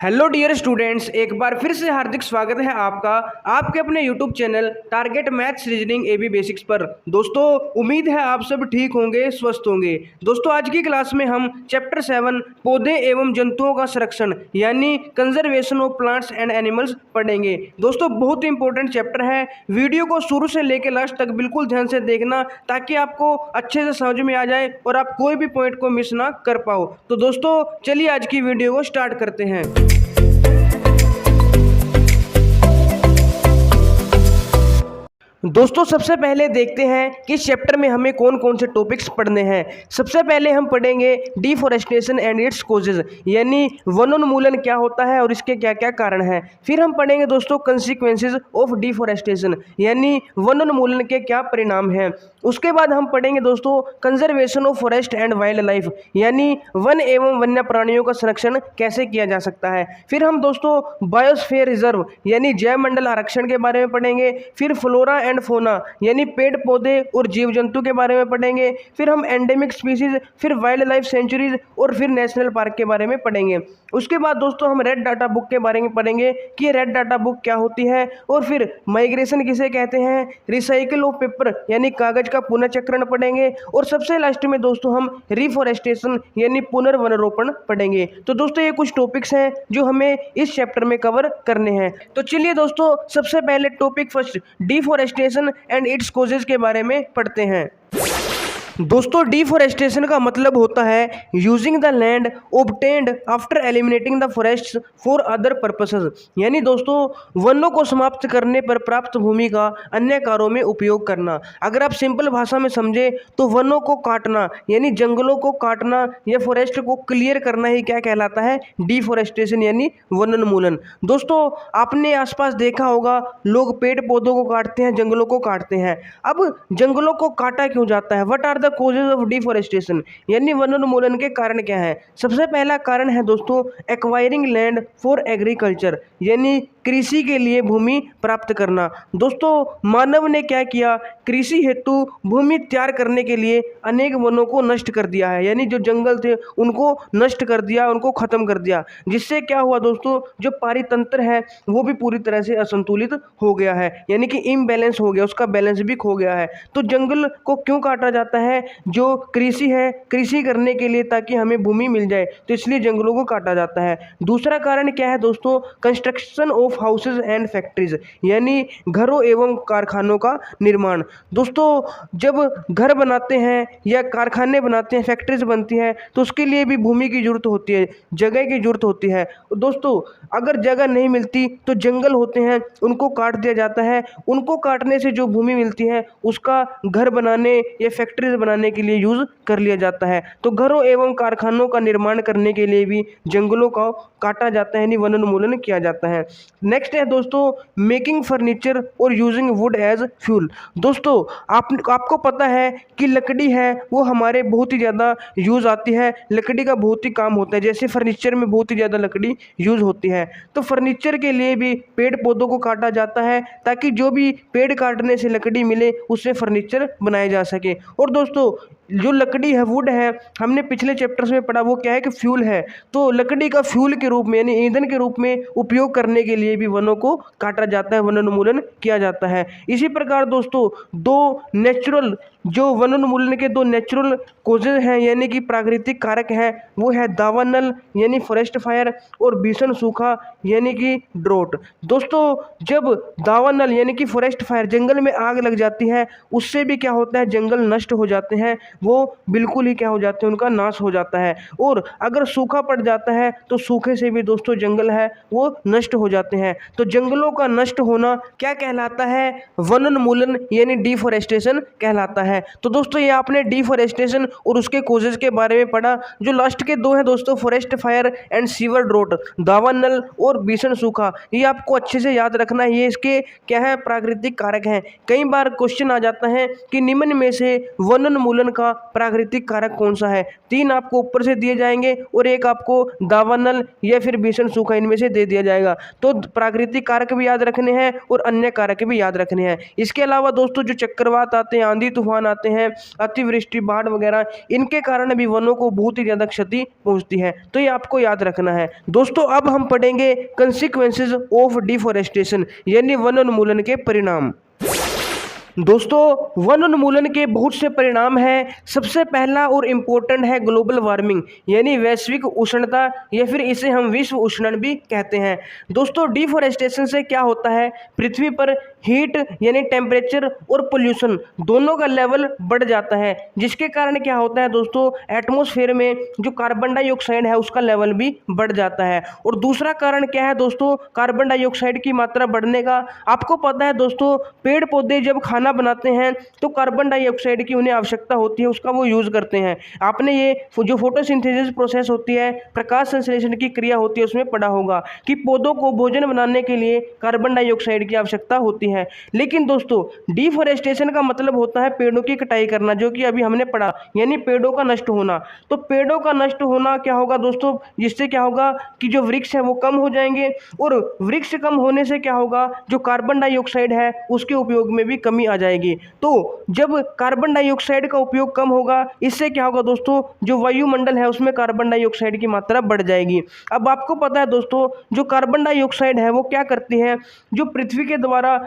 Hello dear students, एक बार फिर से हार्दिक स्वागत है आपका आपके अपने YouTube channel target maths reasoning AB basics पर। दोस्तों, उम्मीद है आप सब ठीक होंगे, स्वस्थ होंगे। दोस्तों, आज की क्लास में हम चैप्टर 7 पौधे एवं जंतुओं का संरक्षण यानी conservation of plants and animals पढ़ेंगे। दोस्तों, बहुत इंपॉर्टेंट चैप्टर है। वीडियो को शुरू से लेकर लास्ट तक बिल्कुल ध्यान से देखना ताकि आपको अच्छे से समझ में आ जाए और आप कोई भी पॉइंट को मिस ना कर पाओ। तो दोस्तों, चलिए आज की वीडियो को स्टार्ट करते हैं। दोस्तों, सबसे पहले देखते हैं कि इस चैप्टर में हमें कौन कौन से टॉपिक्स पढ़ने हैं। सबसे पहले हम पढ़ेंगे डिफॉरेस्टेशन एंड इट्स कॉजेज यानी वनोन्मूलन क्या होता है और इसके क्या क्या कारण हैं। फिर हम पढ़ेंगे दोस्तों कंसिक्वेंसेज ऑफ डिफॉरेस्टेशन यानी वनोन्मूलन के क्या परिणाम हैं। उसके बाद हम पढ़ेंगे दोस्तों conservation of forest and wild life यानी वन एवं वन्य प्राणियों का संरक्षण कैसे किया जा सकता है। फिर हम दोस्तों बायोस्फीयर रिजर्व यानी जैव मंडल आरक्षण के बारे में पढ़ेंगे। फिर फ्लोरा एंड फोना यानी पेड़ पौधे और जीव जंतु के बारे में पढ़ेंगे। फिर हम एंडेमिक स्पीसीज, फिर वाइल्ड लाइफ सेंचुरीज और फिर नेशनल पार्क के बारे में पढ़ेंगे। उसके बाद दोस्तों हम रेड डाटा बुक के बारे में पढ़ेंगे कि रेड डाटा बुक क्या होती है और फिर माइग्रेशन किसे कहते हैं, रिसाइकिल ऑफ पेपर यानी कागज का पुनर्चक्रण पढ़ेंगे और सबसे लास्ट में दोस्तों हम रिफॉरेस्टेशन यानी पुनर्वनरोपण पढ़ेंगे। तो दोस्तों, ये कुछ टॉपिक्स हैं जो हमें इस चैप्टर में कवर करने हैं। तो चलिए दोस्तों, सबसे पहले topic first deforestation and its causes के बारे में पढ़ते हैं। दोस्तों, डिफॉरेस्टेशन का मतलब होता है using the land obtained after eliminating the forests for other purposes यानी दोस्तों वनों को समाप्त करने पर प्राप्त भूमि का अन्य कार्यों में उपयोग करना। अगर आप सिंपल भाषा में समझे तो वनों को काटना यानी जंगलों को काटना या फॉरेस्ट को क्लियर करना ही क्या कहलाता है, डिफॉरेस्टेशन यानी वनोन्मूलन। दोस्तों, आपने आसपास देखा होगा लोग पेड़ पौधों को काटते हैं, जंगलों को काटते हैं। अब जंगलों को काटा क्यों जाता है, what are the causes of deforestation यानी वनोन्मूलन के कारण क्या है। सबसे पहला कारण है दोस्तों एक्वायरिंग लैंड फॉर एग्रीकल्चर यानी कृषि के लिए भूमि प्राप्त करना। दोस्तों, मानव ने क्या किया, कृषि हेतु भूमि तैयार करने के लिए अनेक वनों को नष्ट कर दिया है यानी जो जंगल थे उनको नष्ट कर दिया, उनको खत्म कर दिया। जिससे क्या हुआ दोस्तों, जो पारितंत्र है वो भी पूरी तरह से असंतुलित हो गया है यानी कि इम्बैलेंस हो गया, उसका बैलेंस भी खो गया है। तो जंगल को क्यों काटा जाता है, जो कृषि है, कृषि करने के लिए ताकि हमें भूमि मिल जाए, तो इसलिए जंगलों को काटा जाता है। दूसरा कारण क्या है दोस्तों, construction of houses and factories यानी घरों एवं कारखानों का निर्माण। दोस्तों, जब घर बनाते हैं या कारखाने बनाते हैं, फैक्ट्रीज बनती हैं, तो उसके लिए भी भूमि की जरूरत होती है, जगह की जरूरत होती है। दोस्तों, अगर जगह नहीं मिलती तो जंगल होते हैं उनको काट दिया जाता है। उनको काटने से जो भूमि मिलती है उसका घर बनाने या फैक्ट्रीज बनाने के लिए यूज कर लिया जाता है। तो घरों एवं कारखानों का निर्माण करने के लिए भी जंगलों का काटा जाता है यानी वनोन्मूलन किया जाता है। नेक्स्ट है दोस्तों मेकिंग फर्नीचर और यूजिंग वुड एज फ्यूल। दोस्तों, आपको पता है कि लकड़ी है वो हमारे बहुत ही ज़्यादा यूज़ आती है, लकड़ी का बहुत ही काम होता है। जैसे फर्नीचर में बहुत ही ज़्यादा लकड़ी यूज़ होती है, तो फर्नीचर के लिए भी पेड़ पौधों को काटा जाता है ताकि जो भी पेड़ काटने से लकड़ी मिले उससे फर्नीचर बनाया जा सके। और दोस्तों, जो लकड़ी है, वुड है, हमने पिछले चैप्टर्स में पढ़ा वो क्या है कि फ्यूल है। तो लकड़ी का फ्यूल के रूप में यानी ईंधन के रूप में उपयोग करने के लिए भी वनों को काटा जाता है, वनोन्मूलन किया जाता है। इसी प्रकार दोस्तों जो वनोन्मूलन के दो नेचुरल कॉजेज हैं यानी कि प्राकृतिक कारक हैं, वो है दावानल यानी फॉरेस्ट फायर और भीषण सूखा यानी कि ड्रोट। दोस्तों, जब दावानल यानी कि फॉरेस्ट फायर, जंगल में आग लग जाती है, उससे भी क्या होता है, जंगल नष्ट हो जाते हैं, वो बिल्कुल ही क्या हो जाते हैं, उनका नाश हो जाता है। और अगर सूखा पड़ जाता है तो सूखे से भी दोस्तों जंगल है वो नष्ट हो जाते हैं। तो जंगलों का नष्ट होना क्या कहलाता है, वनोन्मूलन यानी डिफॉरेस्टेशन कहलाता है। तो दोस्तों, ये आपने डिफॉरेस्टेशन और उसके कॉजेज के बारे में पढ़ा। जो लास्ट के दो हैं दोस्तों forest fire and severe drought, दावानल और भीषण सूखा, ये आपको अच्छे से याद रखना है। ये इसके क्या है, प्राकृतिक कारक हैं। कई बार क्वेश्चन आ जाता है कि निम्न में से वनोन्मूलन का का प्राकृतिक कारक कौन सा है। 3 आपको ऊपर से दिए जाएंगे और एक आपको दावानल या फिर भीषण सूखा इनमें से दे दिया जाएगा। तो प्राकृतिक कारक भी याद रखने हैं और अन्य कारक भी याद रखने हैं। इसके अलावा दोस्तों जो चक्रवात आते हैं, आंधी तूफान आते हैं, अतिवृष्टि, बाढ़ वगैरह, इनके कारण भी वनों को बहुत ही ज़्यादा क्षति पहुंचती है। तो ये आपको याद रखना है। दोस्तों अब हम पढ़ेंगे कंसिक्वेंसेज ऑफ डिफॉरेस्टेशन यानी वन उन्मूलन के परिणाम। दोस्तों वन उन्मूलन के बहुत से परिणाम हैं। सबसे पहला और इम्पोर्टेंट है ग्लोबल वार्मिंग यानी वैश्विक उष्णता या फिर इसे हम विश्व उष्णन भी कहते हैं। दोस्तों डिफॉरेस्टेशन से क्या होता है, पृथ्वी पर हीट यानी टेम्परेचर और पोल्यूशन दोनों का लेवल बढ़ जाता है, जिसके कारण क्या होता है दोस्तों, एटमॉस्फेयर में जो कार्बन डाइऑक्साइड है उसका लेवल भी बढ़ जाता है। और दूसरा कारण क्या है दोस्तों, कार्बन डाइऑक्साइड की मात्रा बढ़ने का। आपको पता है दोस्तों, पेड़ पौधे जब खाना बनाते हैं तो कार्बन डाइऑक्साइड की उन्हें आवश्यकता होती है, उसका वो यूज करते हैं। आपने ये जो फोटोसिंथेसिस प्रोसेस होती है, प्रकाश संश्लेषण की क्रिया होती है, उसमें पढ़ा होगा कि पौधों को भोजन बनाने के लिए कार्बन डाइऑक्साइड की आवश्यकता होती है। लेकिन दोस्तों डिफॉरेस्टेशन का मतलब होता है पेड़ों की कटाई करना, जो कि अभी हमने पढ़ा, यानी पेड़ों का नष्ट होना। तो पेड़ों का नष्ट होना क्या होगा दोस्तों, जिससे क्या होगा कि जो वृक्ष है वो कम हो जाएंगे, और वृक्ष कम होने से क्या होगा, जो कार्बन डाइऑक्साइड है उसके उपयोग में भी कमी आ जाएगी। तो जब कार्बन डाइऑक्साइड का उपयोग कम होगा, इससे क्या होगा दोस्तों, जो वायुमंडल है उसमें कार्बन डाइऑक्साइड की मात्रा बढ़ जाएगी। अब आपको पता है दोस्तों, जो कार्बन डाइऑक्साइड है वो क्या करती है, जो पृथ्वी के द्वारा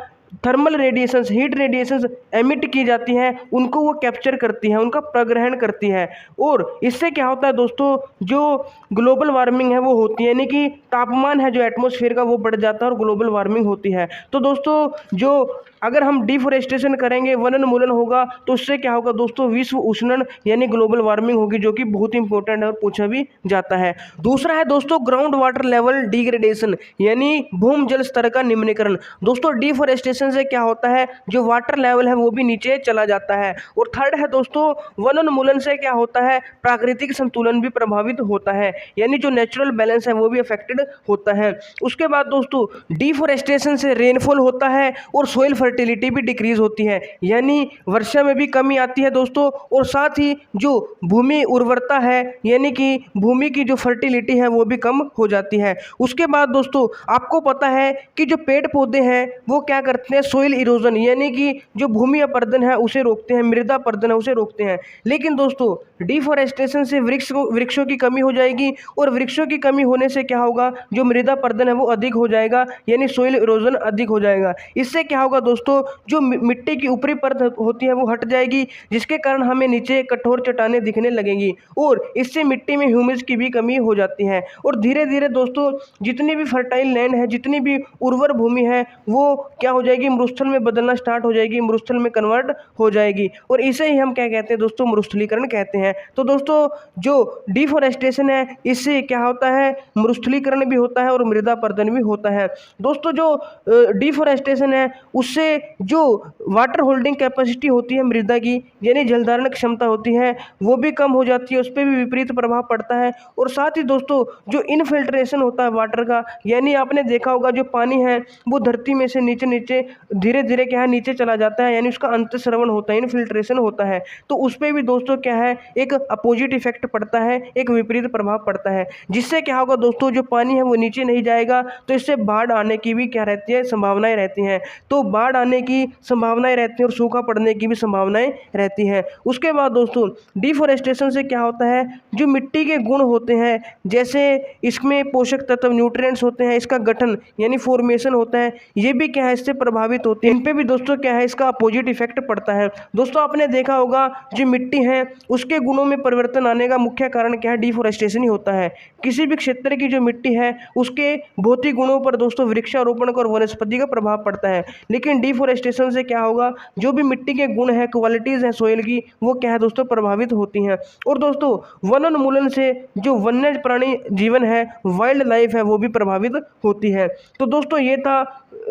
thermal radiations, heat radiations emit की जाती हैं, उनको वो कैप्चर करती है, उनका प्रग्रहण करती है। और इससे क्या होता है दोस्तों, जो ग्लोबल वार्मिंग है वो होती है, यानी कि तापमान है जो एटमॉस्फेयर का वो बढ़ जाता है और ग्लोबल वार्मिंग होती है। तो दोस्तों जो अगर हम डिफॉरेस्टेशन करेंगे, वन उन्मूलन होगा, तो उससे क्या होगा दोस्तों, विश्व उष्णन यानी ग्लोबल वार्मिंग होगी, जो कि बहुत इंपॉर्टेंट है और पूछा भी जाता है। दूसरा है दोस्तों ग्राउंड वाटर लेवल डिग्रेडेशन यानी भूमि जल स्तर का निम्नीकरण। दोस्तों डिफॉरेस्टेशन से क्या होता है, जो वाटर लेवल है वो भी नीचे चला जाता है। और थर्ड है दोस्तों वन उन्मूलन से क्या होता है, प्राकृतिक संतुलन भी प्रभावित होता है, यानी जो नेचुरल बैलेंस है वो भी अफेक्टेड होता है। उसके बाद दोस्तों डिफॉरेस्टेशन से रेनफॉल होता है और सोइल फर्टिलिटी भी डिक्रीज होती है, यानी वर्षा में भी कमी आती है दोस्तों। और साथ ही जो भूमि उर्वरता है यानी कि भूमि की जो फर्टिलिटी है वो भी कम हो जाती है। उसके बाद दोस्तों आपको पता है कि जो पेड़ पौधे हैं वो क्या करते हैं, सोइल इरोजन यानी कि जो भूमि अपरदन है उसे रोकते हैं, मृदा अपरदन है उसे रोकते हैं। लेकिन दोस्तों डिफॉरेस्टेशन से वृक्षों की कमी हो जाएगी, और वृक्षों की कमी होने से क्या होगा, जो मृदा अपरदन है वो अधिक हो जाएगा, यानी सोइल इरोजन अधिक हो जाएगा। इससे क्या होगा दोस्तों, जो मिट्टी की ऊपरी परत होती है वो हट जाएगी, जिसके कारण हमें नीचे कठोर चट्टानें दिखने लगेंगी, और इससे मिट्टी में ह्यूमस की भी कमी हो जाती है। और धीरे धीरे दोस्तों जितनी भी फर्टाइल लैंड है, जितनी भी उर्वर भूमि है, वो क्या हो जाएगी, मरुस्थल में बदलना स्टार्ट हो जाएगी, मरुस्थल में कन्वर्ट हो जाएगी। और इसे ही हम क्या कहते हैं दोस्तों, मरुस्थलीकरण कहते हैं। तो दोस्तों जो डिफॉरेस्टेशन है इससे क्या होता है, मरुस्थलीकरण भी होता है और मृदा अपरदन भी होता है। दोस्तों जो डिफॉरेस्टेशन है उससे जो वाटर होल्डिंग कैपेसिटी होती है मृदा की, यानी जलधारण क्षमता होती है, वो भी कम हो जाती है, उस पर भी विपरीत प्रभाव पड़ता है। और साथ ही दोस्तों जो इनफिल्ट्रेशन होता है वाटर का, यानी आपने देखा होगा जो पानी है वो धरती में से नीचे नीचे धीरे धीरे क्या है, नीचे चला जाता है, यानी उसका अंतःस्रवण होता है, इनफिल्ट्रेशन होता है। तो उस पर भी दोस्तों क्या है, एक अपोजिट इफेक्ट पड़ता है, एक विपरीत प्रभाव पड़ता है, जिससे क्या होगा दोस्तों, जो पानी है वो नीचे नहीं जाएगा, तो इससे बाढ़ आने की भी क्या रहती है, संभावनाएं रहती हैं। तो बाढ़ आने की संभावनाएं रहती हैं और सूखा पड़ने की भी संभावनाएं रहती हैं। उसके बाद दोस्तों डिफॉरेस्टेशन से क्या होता है, जो मिट्टी के गुण होते हैं, जैसे इसमें पोषक तत्व न्यूट्रिएंट्स होते हैं, इसका गठन यानी फॉर्मेशन होता है, ये भी क्या है इससे प्रभावित होते हैं। इन पे भी दोस्तों क्या है, इसका अपोजिट इफेक्ट पड़ता है। दोस्तों आपने देखा होगा जो मिट्टी है उसके गुणों में परिवर्तन आने का मुख्य कारण क्या है, डिफॉरेस्टेशन ही होता है। किसी भी क्षेत्र की जो मिट्टी है उसके भौतिक गुणों पर दोस्तों वृक्षारोपण और वनस्पति का प्रभाव पड़ता है। लेकिन डिफॉरेस्टेशन से क्या होगा, जो भी मिट्टी के गुण है, क्वालिटीज़ हैं सोइल की, वो क्या है दोस्तों प्रभावित होती हैं। और दोस्तों वन उन्मूलन से जो वन्य प्राणी जीवन है, वाइल्ड लाइफ है, वो भी प्रभावित होती है। तो दोस्तों ये था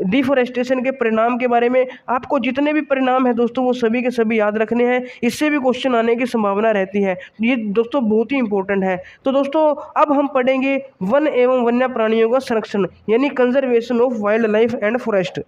डिफॉरेस्टेशन के परिणाम के बारे में। आपको जितने भी परिणाम है दोस्तों वो सभी के सभी याद रखने हैं, इससे भी क्वेश्चन आने की संभावना रहती है। ये दोस्तों बहुत ही इंपॉर्टेंट है। तो दोस्तों अब हम पढ़ेंगे वन एवं वन्य प्राणियों का संरक्षण यानी conservation of wild life and forest.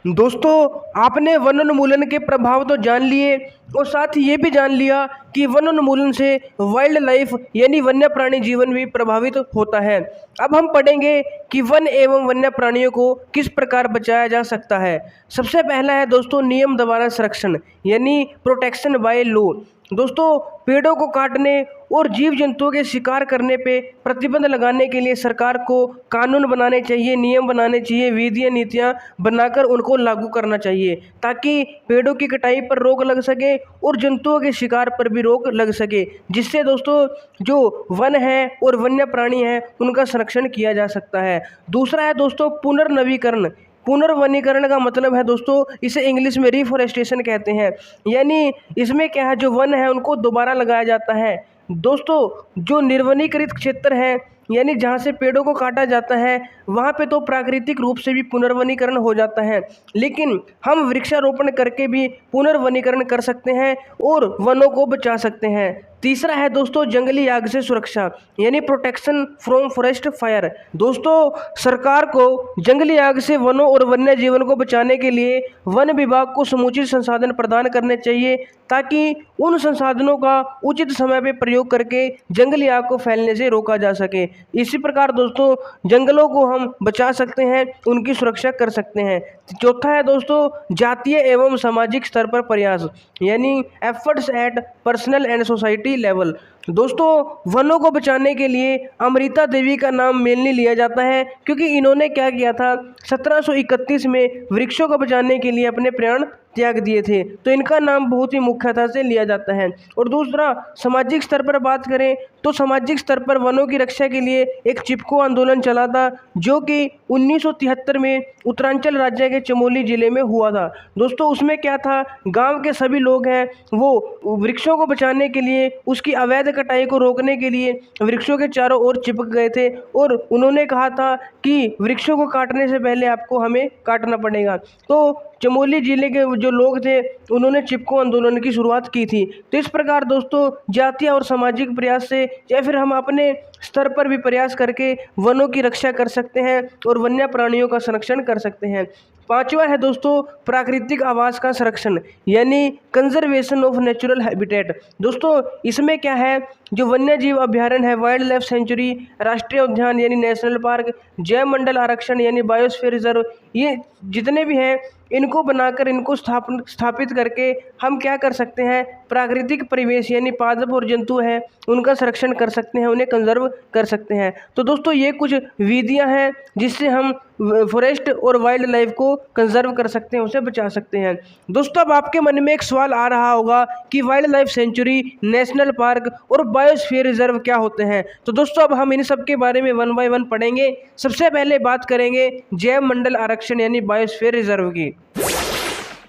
दोस्तों, आपने वनोन्मूलन के प्रभाव तो जान लिए और साथ ही ये भी जान लिया कि वनोन्मूलन से वाइल्ड लाइफ यानी वन्य प्राणी जीवन भी प्रभावित होता है। अब हम पढ़ेंगे कि वन एवं वन्य प्राणियों को किस प्रकार बचाया जा सकता है। सबसे पहला है दोस्तों नियम द्वारा संरक्षण यानी प्रोटेक्शन बाय लॉ। दोस्तों, पेड़ों को काटने और जीव जंतुओं के शिकार करने पे प्रतिबंध लगाने के लिए सरकार को कानून बनाने चाहिए, नियम बनाने चाहिए, विधियाँ नीतियाँ बनाकर उनको लागू करना चाहिए ताकि पेड़ों की कटाई पर रोक लग सके और जंतुओं के शिकार पर भी रोक लग सके, जिससे दोस्तों जो वन है और वन्य प्राणी हैं उनका संरक्षण किया जा सकता है। दूसरा है दोस्तों पुनर्नवीकरण। पुनर्वनीकरण का मतलब है दोस्तों, इसे इंग्लिश में रिफॉरेस्टेशन कहते हैं। यानी इसमें क्या है, जो वन है उनको दोबारा लगाया जाता है। दोस्तों, जो निर्वनीकृत क्षेत्र है यानी जहाँ से पेड़ों को काटा जाता है वहाँ पे तो प्राकृतिक रूप से भी पुनर्वनीकरण हो जाता है, लेकिन हम वृक्षारोपण करके भी पुनर्वनीकरण कर सकते हैं और वनों को बचा सकते हैं। तीसरा है दोस्तों जंगली आग से सुरक्षा यानी प्रोटेक्शन फ्रॉम फॉरेस्ट फायर। दोस्तों, सरकार को जंगली आग से वनों और वन्य जीवन को बचाने के लिए वन विभाग को समुचित संसाधन प्रदान करने चाहिए ताकि उन संसाधनों का उचित समय पर प्रयोग करके जंगली आग को फैलने से रोका जा सके। इसी प्रकार दोस्तों जंगलों को हम बचा सकते हैं, उनकी सुरक्षा कर सकते हैं। चौथा है दोस्तों जातीय एवं सामाजिक स्तर पर प्रयास यानी efforts eight personal and society level. दोस्तों, वनों को बचाने के लिए अमृता देवी का नाम मेनली लिया जाता है क्योंकि इन्होंने क्या किया था, 1731 में वृक्षों को बचाने के लिए अपने प्राण त्याग दिए थे, तो इनका नाम बहुत ही मुख्यता से लिया जाता है। और दूसरा सामाजिक स्तर पर बात करें तो सामाजिक स्तर पर वनों की रक्षा के लिए एक चिपको आंदोलन चला था जो कि 1973 में उत्तरांचल राज्य के चमोली जिले में हुआ था। दोस्तों, उसमें क्या था, गांव के सभी लोग हैं वो वृक्षों को बचाने के लिए, उसकी अवैध कटाई को रोकने के लिए वृक्षों के चारों ओर चिपक गए थे और उन्होंने कहा था कि वृक्षों को काटने से पहले आपको हमें काटना पड़ेगा। तो चमोली जिले के जो लोग थे उन्होंने चिपको आंदोलन की शुरुआत की थी। तो इस प्रकार दोस्तों जातीय और सामाजिक प्रयास से या फिर हम अपने स्तर पर भी प्रयास करके वनों की रक्षा कर सकते हैं और वन्य प्राणियों का संरक्षण कर सकते हैं। पांचवा है दोस्तों प्राकृतिक आवास का संरक्षण यानी कंजर्वेशन ऑफ नेचुरल हैबिटेट। दोस्तों, इसमें क्या है, जो वन्य जीव अभ्यारण्य है, वाइल्ड लाइफ सेंचुरी, राष्ट्रीय उद्यान यानी नेशनल पार्क, जैव मंडल आरक्षण यानी बायोस्फीयर रिजर्व, ये जितने भी हैं इनको बनाकर इनको स्थापित करके हम क्या कर सकते हैं, प्राकृतिक परिवेश यानी पादप और जंतु हैं उनका संरक्षण कर सकते हैं, उन्हें कंजर्व कर सकते हैं। तो दोस्तों ये कुछ विधियां हैं जिससे हम फॉरेस्ट और वाइल्ड लाइफ को कंजर्व कर सकते हैं, उसे बचा सकते हैं। दोस्तों, अब आपके मन में एक सवाल आ रहा होगा कि wild life century, national park और बायोस्फीयर रिजर्व क्या होते हैं। तो दोस्तों अब हम इन सब के बारे में वन बाय वन पढ़ेंगे। सबसे पहले बात करेंगे जैव मंडल आरक्षण यानी बायोस्फीयर रिजर्व की।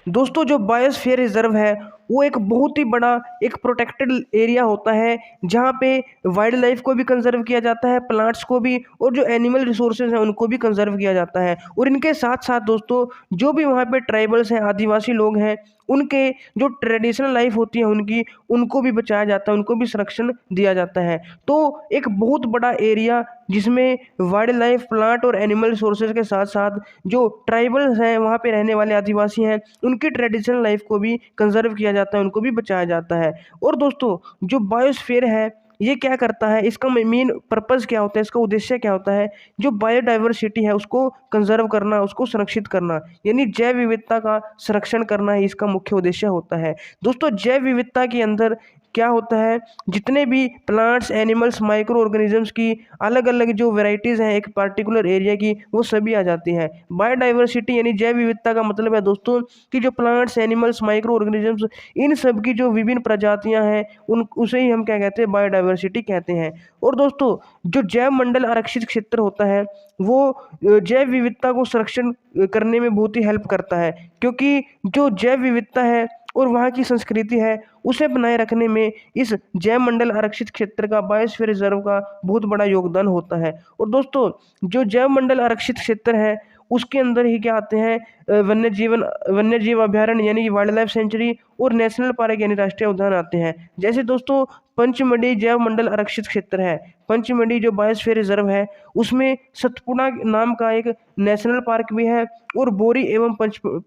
दोस्तों, जो बायोस्फीयर रिजर्व है वो एक बहुत ही बड़ा एक प्रोटेक्टेड एरिया होता है जहाँ पे वाइल्ड लाइफ को भी कंजर्व किया जाता है, प्लांट्स को भी, और जो एनिमल रिसोर्सेज हैं उनको भी कंजर्व किया जाता है। और इनके साथ साथ दोस्तों जो भी वहाँ पे ट्राइबल्स हैं, आदिवासी लोग हैं, उनके जो ट्रेडिशनल लाइफ होती है उनको भी बचाया जाता है, उनको भी संरक्षण दिया जाता है। तो एक बहुत बड़ा एरिया जिसमें वाइल्ड लाइफ, प्लांट और एनिमल रिसोर्सेज के साथ साथ जो ट्राइबल्स हैं, वहाँ पे रहने वाले आदिवासी हैं, उनकी ट्रेडिशनल लाइफ को भी कंजर्व किया जाता है, उनको भी बचाया जाता है। और दोस्तों जो बायोस्फीयर है ये क्या करता है, इसका मेन पर्पस क्या होता है, इसका उद्देश्य क्या होता है, जो बायोडाइवर्सिटी है उसको कंजर्व करना, उसको संरक्षित करना, यानी जैव विविधता का संरक्षण करना ही इसका मुख्य उद्देश्य होता है। दोस्तों जैव विविधता के अंदर क्या होता है, जितने भी प्लांट्स, एनिमल्स, माइक्रो ऑर्गेनिजम्स की अलग अलग जो वेराइटीज़ हैं एक पार्टिकुलर एरिया की, वो सभी आ जाती हैं। बायोडाइवर्सिटी यानी जैव विविधता का मतलब है दोस्तों कि जो प्लांट्स, एनिमल्स, माइक्रो ऑर्गेनिजम्स, इन सब की जो विभिन्न प्रजातियां हैं उसे ही हम क्या कहते हैं, बायोडाइवर्सिटी कहते हैं। और दोस्तों जो जैव मंडल आरक्षित क्षेत्र होता है वो जैव विविधता को संरक्षण करने में बहुत ही हेल्प करता है, क्योंकि जो जैव विविधता है और वहाँ की संस्कृति है उसे बनाए रखने में इस जैव मंडल आरक्षित क्षेत्र का, बायोस्फीयर रिजर्व का बहुत बड़ा योगदान होता है। और दोस्तों जो जैव मंडल आरक्षित क्षेत्र है उसके अंदर ही क्या आते हैं, वन्य जीव अभ्यारण्य यानी कि वाइल्ड लाइफ सेंचुरी और नेशनल पार्क यानी राष्ट्रीय उद्यान आते हैं। जैसे दोस्तों पंचमढ़ी जैव मंडल आरक्षित क्षेत्र है, पंचमढ़ी जो बायोस्फीयर रिजर्व है उसमें सतपुड़ा नाम का एक नेशनल पार्क भी है और बोरी एवं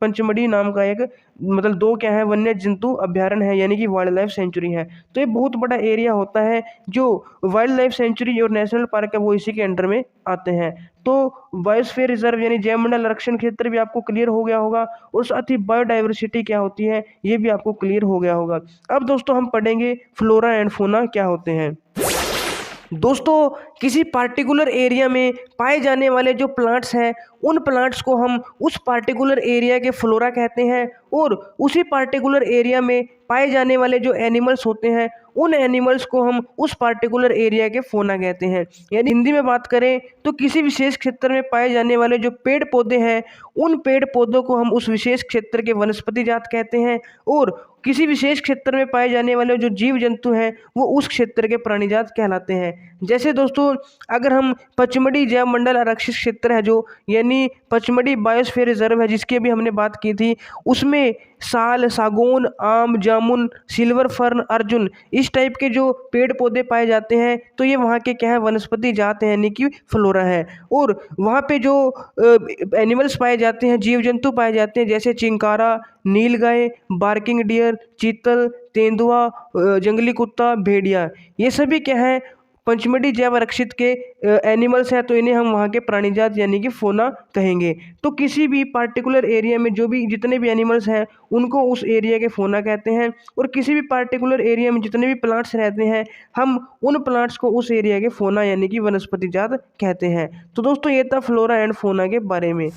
पंचमढ़ी नाम का एक मतलब दो क्या है वन्य जंतु अभ्यारण्य है यानी कि वाइल्ड लाइफ सेंचुरी है। तो ये बहुत बड़ा एरिया होता है जो वाइल्ड लाइफ सेंचुरी और नेशनल पार्क है वो इसी के अंडर में आते हैं। तो बायोस्फीयर रिजर्व यानी जैवमंडल आरक्षण क्षेत्र भी आपको क्लियर हो गया होगा और साथ ही बायोडाइवर्सिटी क्या होती है ये भी आपको क्लियर हो गया होगा। अब दोस्तों हम पढ़ेंगे फ्लोरा एंड फौना क्या होते हैं। दोस्तों किसी पार्टिकुलर एरिया में पाए जाने वाले जो प्लांट्स हैं उन प्लांट्स को हम उस पार्टिकुलर एरिया के फ्लोरा कहते हैं और उसी पार्टिकुलर एरिया में पाए जाने वाले जो एनिमल्स होते हैं उन एनिमल्स को हम उस पार्टिकुलर एरिया के फौना कहते हैं। यानी हिंदी में बात करें तो किसी विशेष क्षेत्र में पाए जाने वाले जो पेड़ पौधे हैं उन पेड़ पौधों को हम उस विशेष क्षेत्र के वनस्पति जात कहते हैं और किसी विशेष क्षेत्र में पाए जाने वाले जो जीव जंतु हैं वो उस क्षेत्र के प्राणी जात कहलाते हैं। जैसे दोस्तों अगर हम पचमढ़ी जैव मंडल आरक्षित क्षेत्र है जो यानी पचमढ़ी बायोस्फीयर रिजर्व है जिसकी अभी हमने बात की थी उसमें साल, सागौन, आम, जामुन, सिल्वर फर्न, अर्जुन इस टाइप के जो पेड़ पौधे पाए जाते हैं तो ये वहाँ के क्या है वनस्पति जात हैं यानी कि फ्लोरा है। और वहाँ पे जो एनिमल्स पाए जाते हैं जीव जंतु पाए जाते हैं जैसे चिंकारा, नीलगाय, बार्किंग डियर, चीतल, तेंदुआ, जंगली कुत्ता, भेड़िया ये सभी क्या है पंचमढ़ी जैव आरक्षित के एनिमल्स हैं तो इन्हें हम वहाँ के प्राणी जात यानी कि फौना कहेंगे। तो किसी भी पार्टिकुलर एरिया में जो भी जितने भी एनिमल्स हैं उनको उस एरिया के फौना कहते हैं और किसी भी पार्टिकुलर एरिया में जितने भी प्लांट्स रहते हैं हम उन प्लांट्स को उस एरिया के फौना यानी कि वनस्पति जात कहते हैं। तो दोस्तों ये था फ्लोरा एंड फौना के बारे में।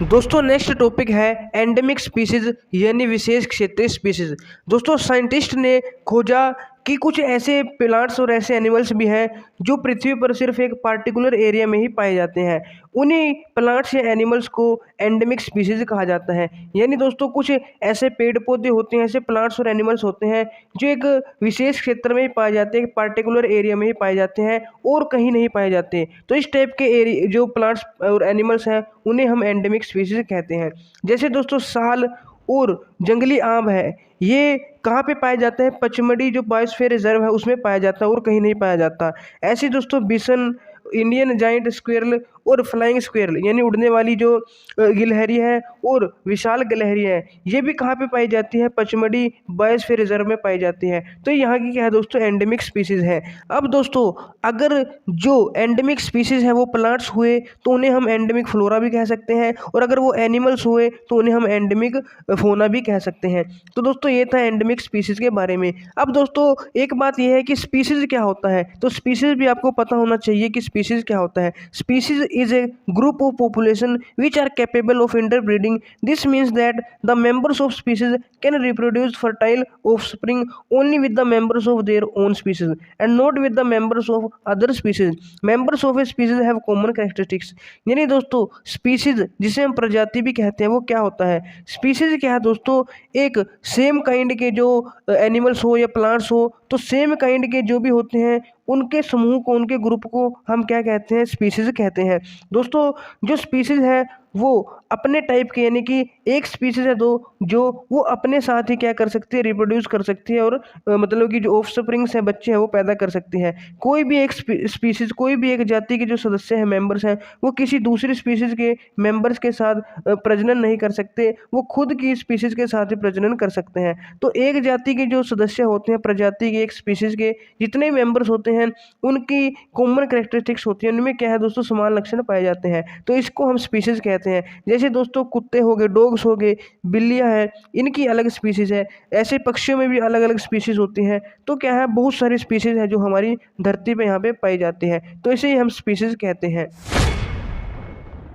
दोस्तों नेक्स्ट टॉपिक है एंडेमिक स्पीसीज यानी विशेष क्षेत्रीय स्पीसीज। दोस्तों साइंटिस्ट ने खोजा कि कुछ ऐसे प्लांट्स और ऐसे एनिमल्स भी हैं जो पृथ्वी पर सिर्फ एक पार्टिकुलर एरिया में ही पाए जाते हैं। उन्हीं प्लांट्स या एनिमल्स को एंडेमिक स्पीसीज कहा जाता है। यानी दोस्तों कुछ ऐसे पेड़ पौधे होते हैं ऐसे प्लांट्स और एनिमल्स होते हैं जो एक विशेष क्षेत्र में ही पाए जाते हैं एक पार्टिकुलर एरिया में ही पाए जाते हैं और कहीं नहीं पाए जाते। तो इस टाइप के एरिया जो प्लांट्स और एनिमल्स हैं उन्हें हम एंडेमिक स्पीसीज कहते हैं। जैसे दोस्तों साल और जंगली आम है ये कहाँ पे पाया जाता है पचमढ़ी जो बायोस्फीयर रिजर्व है उसमें पाया जाता है और कहीं नहीं पाया जाता। ऐसे दोस्तों बिसन, इंडियन जाइंट स्क्वेरल और फ्लाइंग स्क्वेरल यानी उड़ने वाली जो गिलहरी है और विशाल गिलहरी है ये भी कहाँ पे पाई जाती है पचमढ़ी बायोस्फीयर रिजर्व में पाई जाती है। तो यहाँ की क्या है दोस्तों एंडेमिक स्पीसीज है। अब दोस्तों अगर जो एंडेमिक स्पीसीज है वो प्लांट्स हुए तो उन्हें हम एंडेमिक फ्लोरा भी कह सकते हैं और अगर वो एनिमल्स हुए तो उन्हें हम एंडेमिक फौना भी कह सकते हैं। तो दोस्तों ये था एंडेमिक स्पीसीज के बारे में। अब दोस्तों एक बात यह है कि स्पीसीज क्या होता है तो स्पीसीज भी आपको पता होना चाहिए कि स्पीसीज क्या होता है। Species is a group of population which are capable of interbreeding. This means that the members of species can reproduce fertile offspring only with the members of their own species and not with the members of other species. Members of a species have common characteristics. यानी दोस्तों species जिसे हम प्रजाति भी कहते हैं वो क्या होता है। स्पीसीज क्या है दोस्तों एक सेम काइंड के जो एनिमल्स हो या प्लांट्स हो तो सेम काइंड के जो भी होते हैं उनके समूह को उनके ग्रुप को हम क्या कहते हैं स्पीसीज कहते हैं। दोस्तों जो स्पीसीज है वो अपने टाइप के यानी कि एक स्पीसीज है दो जो वो अपने साथ ही क्या कर सकती है रिप्रोड्यूस कर सकती है और मतलब कि जो ऑफस्प्रिंग्स है बच्चे हैं वो पैदा कर सकती है। कोई भी एक स्पीसीज कोई भी एक जाति के जो सदस्य हैं मेंबर्स हैं वो किसी दूसरी स्पीसीज के मेंबर्स के साथ प्रजनन नहीं कर सकते वो खुद की स्पीसीज के साथ ही प्रजनन कर सकते हैं। तो एक जाति के जो सदस्य होते हैं प्रजाति के एक स्पीसीज के जितने मेंबर्स होते हैं उनकी कॉमन कैरेक्टरिस्टिक्स होती है उनमें क्या है दोस्तों समान लक्षण पाए जाते हैं तो इसको हम स्पीसीज कहते हैं। जैसे दोस्तों कुत्ते हो गए डॉग्स हो गए बिल्लियां हैं इनकी अलग स्पीसीज है। ऐसे पक्षियों में भी अलग अलग स्पीसीज होती हैं। तो क्या है बहुत सारी स्पीसीज है जो हमारी धरती पे यहाँ पे पाई जाती है तो इसे ही हम स्पीसीज कहते हैं।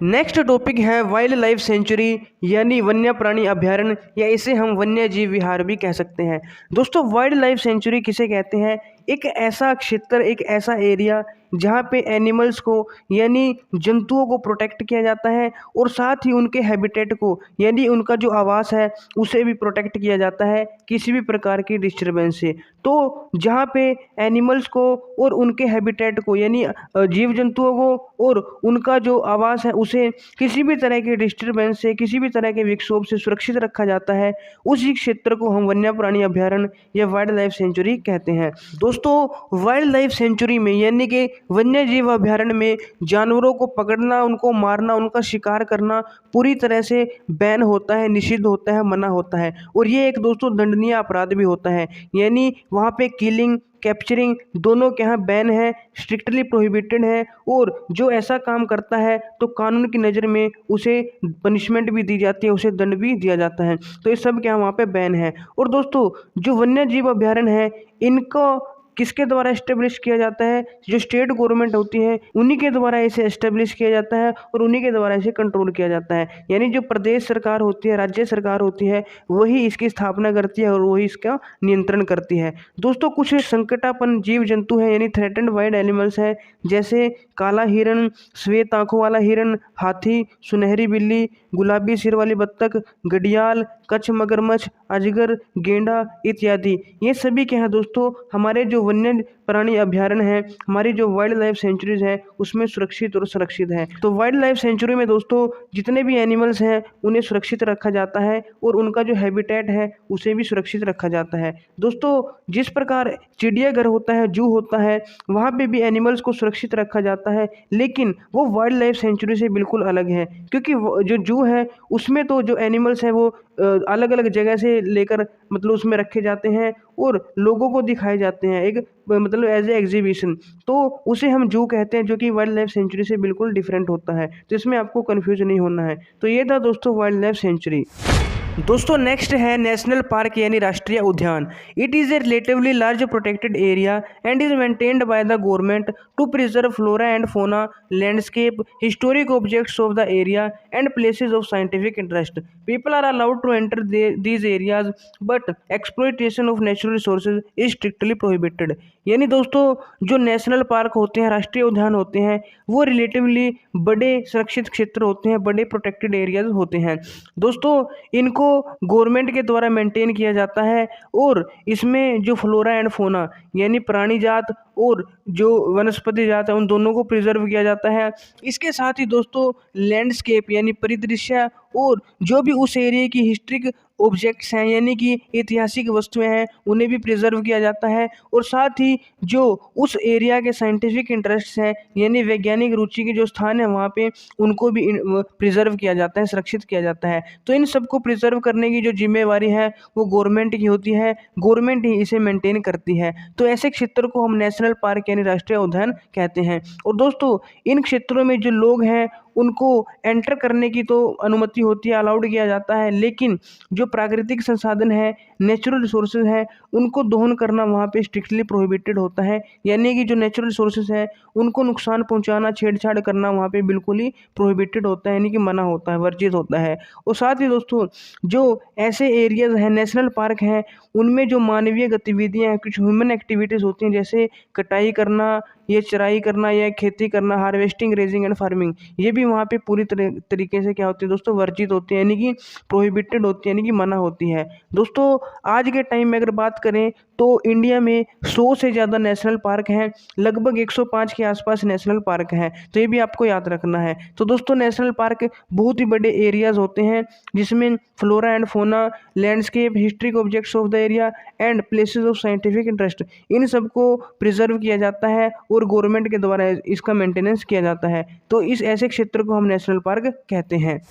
नेक्स्ट टॉपिक है वाइल्ड लाइफ सेंचुरी यानी वन्य प्राणी अभ्यारण्य या इसे हम वन्य जीव विहार भी कह सकते हैं। दोस्तों वाइल्ड लाइफ सेंचुरी किसे कहते हैं एक ऐसा क्षेत्र एक ऐसा एरिया जहाँ पे एनिमल्स को यानी जंतुओं को प्रोटेक्ट किया जाता है और साथ ही उनके हैबिटेट को यानी उनका जो आवास है उसे भी प्रोटेक्ट किया जाता है किसी भी प्रकार की डिस्टर्बेंस से। तो जहाँ पे एनिमल्स को और उनके हैबिटेट को यानी जीव जंतुओं को और उनका जो आवास है उसे किसी भी तरह के डिस्टर्बेंस से किसी भी तरह के विक्षोभ से सुरक्षित रखा जाता है उसी क्षेत्र को हम वन्य प्राणी अभ्यारण्य या वाइल्ड लाइफ सेंचुरी कहते हैं। दोस्तों वाइल्ड लाइफ सेंचुरी में यानी कि वन्य जीव अभयारण्य में जानवरों को पकड़ना, उनको मारना, उनका शिकार करना पूरी तरह से बैन होता है, निषिद्ध होता है, मना होता है। और ये एक दोस्तों दंडनीय अपराध भी होता है, यानी वहाँ पे किलिंग, कैप्चरिंग दोनों के यहाँ बैन है, स्ट्रिक्टली प्रोहिबिटेड है। और जो ऐसा काम करता है तो कानून की नज़र में उसे पनिशमेंट भी दी जाती है, उसे दंड भी दिया जाता है। तो ये सब क्या वहाँ पे बैन है। और दोस्तों जो वन्य जीव अभयारण्य है इनको किसके द्वारा एस्टेब्लिश किया जाता है, जो स्टेट गवर्नमेंट होती है उन्हीं के द्वारा इसे एस्टेब्लिश किया जाता है और उन्हीं के द्वारा इसे कंट्रोल किया जाता है। यानी जो प्रदेश सरकार होती है, राज्य सरकार होती है, वही इसकी स्थापना करती है और वही इसका नियंत्रण करती है। दोस्तों कुछ संकटापन्न जीव जंतु हैं यानी थ्रेटेंड वाइल्ड एनिमल्स हैं, जैसे काला हिरन, श्वेत आंखों वाला हिरन, हाथी, सुनहरी बिल्ली, गुलाबी सिर वाली बत्तख, घड़ियाल, कच्छ मगरमच्छ, अजगर, गेंडा इत्यादि। ये सभी क्या है दोस्तों हमारे जो वन्य प्राणी अभयारण्य है, हमारी जो वाइल्ड लाइफ सेंचुरीज है उसमें सुरक्षित और सुरक्षित है। तो वाइल्ड लाइफ सेंचुरी में दोस्तों जितने भी एनिमल्स हैं उन्हें सुरक्षित रखा जाता है और उनका जो हैबिटेट है उसे भी सुरक्षित रखा जाता है। दोस्तों जिस प्रकार चिड़ियाघर होता है, जू होता है, वहाँ पे भी एनिमल्स को सुरक्षित रखा जाता है, लेकिन वो वाइल्ड लाइफ सेंचुरी से बिल्कुल अलग है। क्योंकि जो जू है उसमें तो जो एनिमल्स हैं वो अलग अलग जगह से लेकर मतलब उसमें रखे जाते हैं और लोगों को दिखाए जाते हैं, एक मतलब एज ए एग्जीबिशन। तो उसे हम जू कहते हैं, जो कि वाइल्ड लाइफ सेंचुरी से बिल्कुल डिफरेंट होता है। तो इसमें आपको कंफ्यूज नहीं होना है। तो ये था दोस्तों वाइल्ड लाइफ सेंचुरी। दोस्तों नेक्स्ट है नेशनल पार्क यानी राष्ट्रीय उद्यान। It is a relatively large protected area and is maintained by the government to preserve flora and fauna, landscape, historic objects of the area and places of scientific interest. People are allowed to enter these areas but exploitation of natural resources is strictly prohibited. यानी दोस्तों जो national park होते हैं, राष्ट्रीय उद्यान होते हैं, वो रिलेटिवली बड़े सुरक्षित क्षेत्र होते हैं, बड़े प्रोटेक्टेड एरियाज होते हैं। दोस्तों इनको गवर्नमेंट के द्वारा मेंटेन किया जाता है और इसमें जो फ्लोरा एंड फोना यानी प्राणी जात और जो वनस्पति जात है उन दोनों को प्रिजर्व किया जाता है। इसके साथ ही दोस्तों लैंडस्केप यानी परिदृश्य और जो भी उस एरिया की हिस्ट्रिक ऑब्जेक्ट्स हैं यानी कि ऐतिहासिक वस्तुएं हैं उन्हें भी प्रिजर्व किया जाता है। और साथ ही जो उस एरिया के साइंटिफिक इंटरेस्ट्स हैं यानी वैज्ञानिक रुचि के जो स्थान है वहाँ पे उनको भी प्रिजर्व किया जाता है, सुरक्षित किया जाता है। तो इन सबको प्रिजर्व करने की जो जिम्मेवारी है वो गवर्नमेंट की होती है, गवर्नमेंट ही इसे मेंटेन करती है। तो ऐसे क्षेत्र को हम नेशनल पार्क यानी राष्ट्रीय उद्यान कहते हैं। और दोस्तों इन क्षेत्रों में जो लोग हैं उनको एंटर करने की तो अनुमति होती है, अलाउड किया जाता है, लेकिन जो प्राकृतिक संसाधन है, नेचुरल रिसोर्सेज हैं, उनको दोहन करना वहाँ पे स्ट्रिक्टली प्रोहिबिटेड होता है। यानी कि जो नेचुरल रिसोर्सेज हैं उनको नुकसान पहुँचाना, छेड़छाड़ करना वहाँ पे बिल्कुल ही प्रोहिबिटेड होता है, यानी कि मना होता है, वर्जित होता है। और साथ ही दोस्तों जो ऐसे एरियाज हैं, नेशनल पार्क हैं, उनमें जो मानवीय गतिविधियाँ हैं, कुछ ह्यूमन एक्टिविटीज़ होती हैं, जैसे कटाई करना, ये चराई करना या खेती करना, हार्वेस्टिंग, रेजिंग एंड फार्मिंग, ये भी वहाँ पे पूरी तरीके से क्या होती है दोस्तों वर्जित होती है, यानी कि प्रोहिबिटेड होती है, यानी कि मना होती है। दोस्तों आज के टाइम में अगर बात करें तो इंडिया में 100 से ज़्यादा नेशनल पार्क हैं, लगभग 105 के आसपास नेशनल पार्क हैं। तो ये भी आपको याद रखना है। तो दोस्तों नेशनल पार्क बहुत ही बड़े एरियाज होते हैं जिसमें flora and fauna, landscape, historic objects of the area and places of scientific interest, इन सबको प्रिजर्व किया जाता है और गवर्नमेंट के द्वारा इसका मेंटेनेंस किया जाता है। तो इस ऐसे क्षेत्र को हम नेशनल पार्क कहते हैं।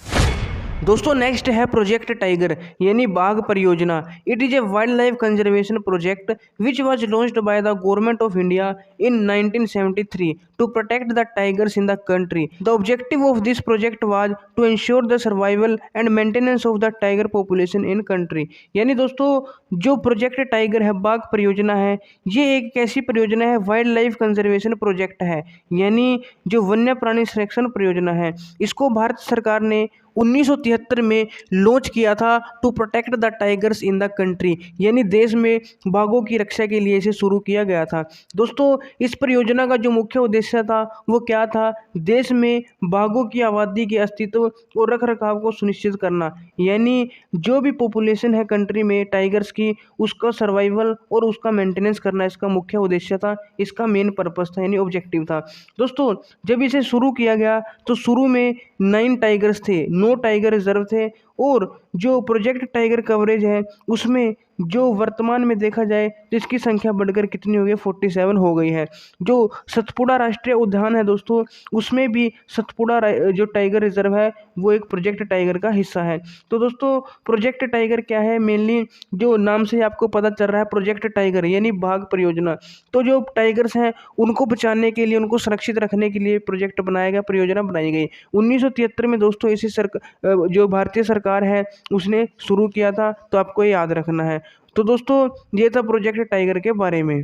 दोस्तों नेक्स्ट है प्रोजेक्ट टाइगर यानी बाघ परियोजना। It is a wild life conservation project which was launched by the government of India in 1973 to protect the tigers in the country. The objective of this project was to ensure the survival and maintenance of the tiger population in country. यानी दोस्तों जो project tiger है, बाघ परियोजना है, ये एक ऐसी परियोजना है, वाइल्ड लाइफ कंजर्वेशन प्रोजेक्ट है, यानी जो वन्य प्राणी संरक्षण परियोजना है। इसको भारत सरकार ने 1973 में लॉन्च किया था to protect the tigers in the country, यानी देश में बाघों की रक्षा के लिए इसे शुरू किया गया था। दोस्तों इस परियोजना का जो मुख्य उद्देश्य था वो क्या था, देश में बाघों की आबादी के अस्तित्व और रखरखाव को सुनिश्चित करना, यानी जो भी पॉपुलेशन है कंट्री में टाइगर्स की उसका सर्वाइवल और उसका मेंटेनेंस करना इसका मुख्य उद्देश्य था, इसका मेन पर्पस था, यानी ऑब्जेक्टिव था। दोस्तों जब इसे शुरू किया गया तो शुरू में 9 टाइगर्स थे, 9 टाइगर रिजर्व थे और जो प्रोजेक्ट टाइगर कवरेज है उसमें जो वर्तमान में देखा जाए तो इसकी संख्या बढ़कर कितनी हो गई, 47 हो गई है। जो सतपुड़ा राष्ट्रीय उद्यान है दोस्तों, उसमें भी सतपुड़ा जो टाइगर रिजर्व है वो एक प्रोजेक्ट टाइगर का हिस्सा है। तो दोस्तों प्रोजेक्ट टाइगर क्या है, मेनली जो नाम से ही आपको पता चल रहा है प्रोजेक्ट टाइगर यानी बाघ परियोजना। तो जो टाइगर्स हैं उनको बचाने के लिए, उनको सुरक्षित रखने के लिए प्रोजेक्ट बनाया गया, परियोजना बनाई गई। 1973 में दोस्तों इसी जो भारतीय सरकार है उसने शुरू किया था, तो आपको ये याद रखना है। तो दोस्तों ये था प्रोजेक्ट टाइगर के बारे में।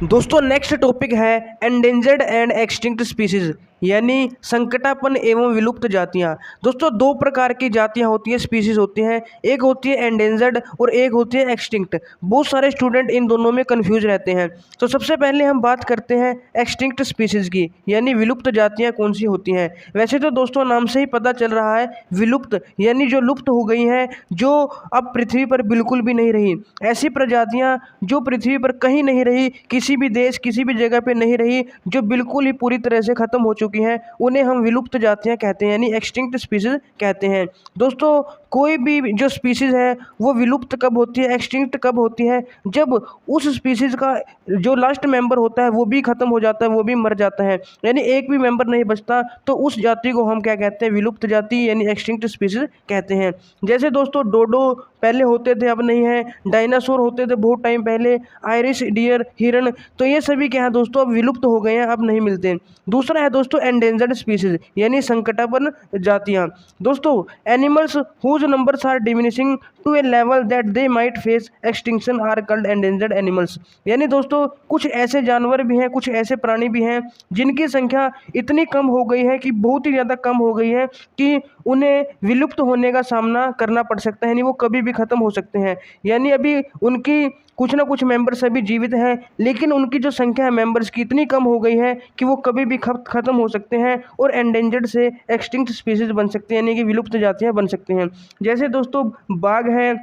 दोस्तों नेक्स्ट टॉपिक है एंडेंजर्ड एंड एक्सटिंक्ट स्पीसीज यानी संकटापन्न एवं विलुप्त जातियां। दोस्तों दो प्रकार की जातियां होती हैं, स्पीसीज होती हैं, एक होती है एंडेंजर्ड और एक होती है एक्सटिंक्ट। बहुत सारे स्टूडेंट इन दोनों में कंफ्यूज रहते हैं। तो सबसे पहले हम बात करते हैं एक्सटिंक्ट स्पीसीज की, यानी विलुप्त जातियां कौन सी होती हैं। वैसे तो दोस्तों नाम से ही पता चल रहा है विलुप्त यानी जो लुप्त हो गई हैं, जो अब पृथ्वी पर बिल्कुल भी नहीं रही। ऐसी प्रजातियां जो पृथ्वी पर कहीं नहीं रही, किसी भी देश किसी भी जगह पे नहीं रही, जो बिल्कुल ही पूरी तरह से खत्म हो चुकी हैं, उन्हें हम विलुप्त जातियां कहते हैं यानी एक्सटिंक्ट स्पीसीज कहते हैं। दोस्तों कोई भी जो स्पीसीज है वो विलुप्त कब होती है, एक्सटिंक्ट कब होती है, जब उस स्पीसीज का जो लास्ट मेंबर होता है वो भी खत्म हो जाता है, वो भी मर जाता है, यानी एक भी मेंबर नहीं बचता, तो उस जाति को हम क्या कहते हैं, विलुप्त जाति यानी एक्सटिंक्ट स्पीसीज कहते हैं। जैसे दोस्तों डोडो पहले होते थे अब नहीं है, डायनासोर होते थे बहुत टाइम पहले, आयरिश डियर हिरण, तो ये सभी क्या है दोस्तों अब विलुप्त हो गए हैं, अब नहीं मिलते। दूसरा है दोस्तों एंडेंजर्ड स्पीसीज यानी संकटापन्न जातियां। दोस्तों animals whose numbers are diminishing to a level that they might face extinction are called endangered animals. यानी दोस्तों कुछ ऐसे जानवर भी हैं, कुछ ऐसे प्राणी भी हैं जिनकी संख्या इतनी कम हो गई है कि बहुत ही ज़्यादा कम हो गई है कि उन्हें विलुप्त होने का सामना करना पड़ सकता है, यानी वो कभी भी ख़त्म हो सकते हैं। यानी अभी उनकी कुछ ना कुछ मेंबर्स अभी जीवित हैं, लेकिन उनकी जो संख्या है मेंबर्स की इतनी कम हो गई है कि वो कभी भी ख़त्म हो सकते हैं और एंडेंजर्ड से एक्सटिंक्ट स्पीसीज बन सकते हैं, यानी कि विलुप्त जातियां बन सकते हैं। जैसे दोस्तों बाघ है,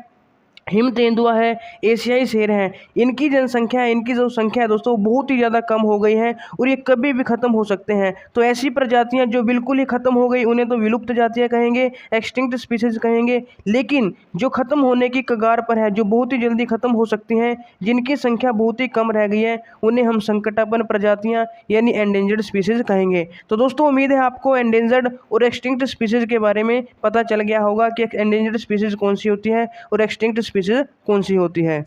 हिम तेंदुआ है, एशियाई शेर हैं, इनकी जनसंख्या है, इनकी जो संख्या है दोस्तों बहुत ही ज़्यादा कम हो गई है और ये कभी भी ख़त्म हो सकते हैं। तो ऐसी प्रजातियां जो बिल्कुल ही ख़त्म हो गई उन्हें तो विलुप्त जातियां कहेंगे, एक्सटिंक्ट स्पीसीज कहेंगे। लेकिन जो ख़त्म होने की कगार पर है, जो बहुत ही जल्दी ख़त्म हो सकती हैं, जिनकी संख्या बहुत ही कम रह गई है, उन्हें हम संकटापन्न प्रजातियाँ यानी एंडेंजर्ड स्पीसीज कहेंगे। तो दोस्तों उम्मीद है आपको एंडेंजर्ड और एक्सटिंक्ट स्पीसीज के बारे में पता चल गया होगा कि एंडेंजर्ड स्पीसीज कौन सी होती है और एक्सटिंक्ट स्पीसीज कौन सी होती है।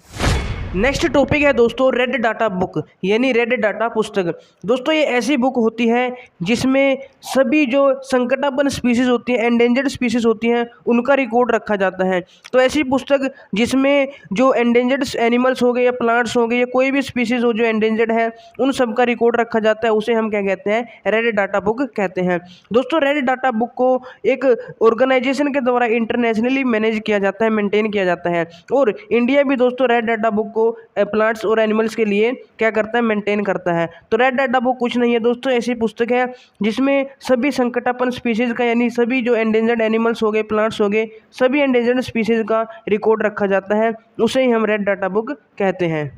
नेक्स्ट टॉपिक है दोस्तों रेड डाटा बुक यानी रेड डाटा पुस्तक। दोस्तों ये ऐसी बुक होती है जिसमें सभी जो संकटापन्न स्पीसीज होती हैं, एंडेंजर्ड स्पीसीज होती हैं, उनका रिकॉर्ड रखा जाता है। तो ऐसी पुस्तक जिसमें जो एंडेंजर्ड एनिमल्स हो गए या प्लांट्स हो गए या कोई भी स्पीसीज हो जो एंडेंजर्ड है, उन सब का रिकॉर्ड रखा जाता है, उसे हम क्या कहते हैं, रेड डाटा बुक कहते हैं। दोस्तों रेड डाटा बुक को एक ऑर्गेनाइजेशन के द्वारा इंटरनेशनली मैनेज किया जाता है, मेंटेन किया जाता है, और इंडिया भी दोस्तों रेड डाटा बुक प्लांट्स और एनिमल्स के लिए क्या करता है, मेंटेन करता है। तो रेड डाटा बुक कुछ नहीं है दोस्तों, ऐसी पुस्तक है जिसमें सभी संकटापन्न स्पीसीज का यानी सभी जो एंडेंजर्ड एनिमल्स हो गए, प्लांट्स हो गए, सभी एंडेंजर्ड स्पीसीज का रिकॉर्ड रखा जाता है, उसे ही हम रेड डाटा बुक कहते हैं।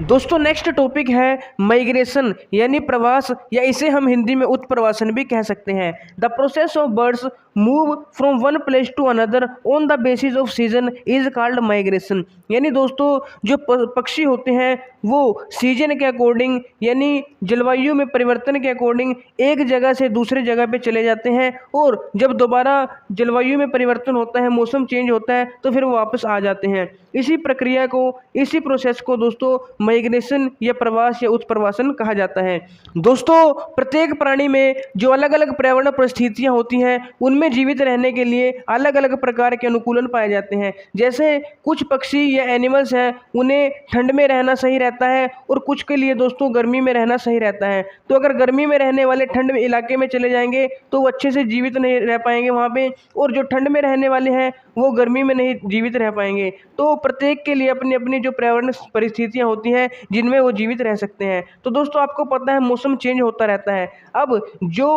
दोस्तों नेक्स्ट टॉपिक है माइग्रेशन यानी प्रवास, या इसे हम हिंदी में उत्प्रवासन भी कह सकते हैं। The process of birds move from one place to another on the basis of season is called migration. यानी दोस्तों जो पक्षी होते हैं वो सीजन के अकॉर्डिंग यानी जलवायु में परिवर्तन के अकॉर्डिंग एक जगह से दूसरे जगह पे चले जाते हैं, और जब दोबारा जलवायु में परिवर्तन होता है, मौसम चेंज होता है, तो फिर वो वापस आ जाते हैं। इसी प्रक्रिया को, इसी प्रोसेस को दोस्तों माइग्रेशन या प्रवास या उत्प्रवासन कहा जाता है। दोस्तों प्रत्येक प्राणी में जो अलग अलग पर्यावरण परिस्थितियां होती हैं उनमें जीवित रहने के लिए अलग अलग प्रकार के अनुकूलन पाए जाते हैं। जैसे कुछ पक्षी या एनिमल्स हैं उन्हें ठंड में रहना सही रहता है और कुछ के लिए दोस्तों गर्मी में रहना सही रहता है। तो अगर गर्मी में रहने वाले ठंड में इलाके में चले जाएंगे तो वो अच्छे से जीवित नहीं रह पाएंगे वहाँ पे, और जो ठंड में रहने वाले हैं वो गर्मी में नहीं जीवित रह पाएंगे। तो प्रत्येक के लिए अपनी अपनी जो पर्यावरण परिस्थितियाँ होती हैं जिनमें वो जीवित रह सकते हैं। तो दोस्तों आपको पता है मौसम चेंज होता रहता है। अब जो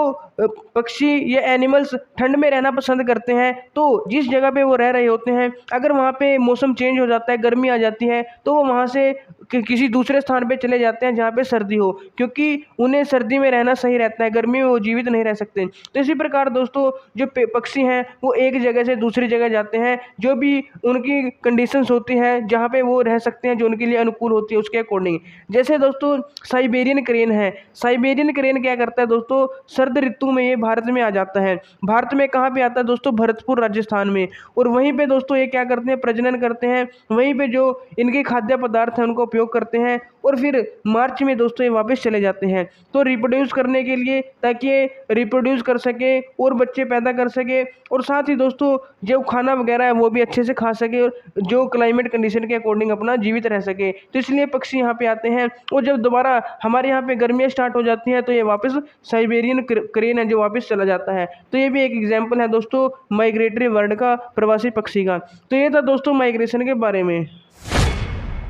पक्षी या एनिमल्स ठंड में रहना पसंद करते हैं तो जिस जगह पे वो रह रहे होते हैं, अगर वहाँ पे मौसम चेंज हो जाता है, गर्मी आ जाती है, तो वो वहाँ से किसी दूसरे स्थान पे चले जाते हैं जहाँ पे सर्दी हो, क्योंकि उन्हें सर्दी में रहना सही रहता है, गर्मी में वो जीवित नहीं रह सकते। तो इसी प्रकार दोस्तों जो पक्षी हैं वो एक जगह से दूसरी जगह जाते हैं, जो भी उनकी कंडीशंस होती हैं जहाँ पे वो रह सकते हैं, जो उनके लिए अनुकूल होती है उसके अकॉर्डिंग। जैसे दोस्तों साइबेरियन क्रेन है। साइबेरियन क्रेन क्या करता है दोस्तों, सर्द ऋतु में ये भारत में आ जाता है। भारत में कहाँ पे आता है दोस्तों, भरतपुर राजस्थान में। और वहीं पे दोस्तों ये क्या करते हैं, प्रजनन करते हैं, वहीं पे जो इनके खाद्य पदार्थ हैं उनको उपयोग करते हैं, और फिर मार्च में दोस्तों ये वापस चले जाते हैं तो रिप्रोड्यूस करने के लिए, ताकि ये रिप्रोड्यूस कर सके और बच्चे पैदा कर सके, और साथ ही दोस्तों जो खाना वगैरह है वो भी अच्छे से खा सके, और जो क्लाइमेट कंडीशन के अकॉर्डिंग अपना जीवित रह सके। तो इसलिए पक्षी यहाँ पे आते हैं, और जब दोबारा हमारे यहाँ पे गर्मियाँ स्टार्ट हो जाती हैं तो ये वापस साइबेरियन क्रेन है जो वापस चला जाता है। तो ये भी एक एग्जाम्पल है दोस्तों माइग्रेटरी बर्ड का, प्रवासी पक्षी का। तो ये था दोस्तों माइग्रेशन के बारे में।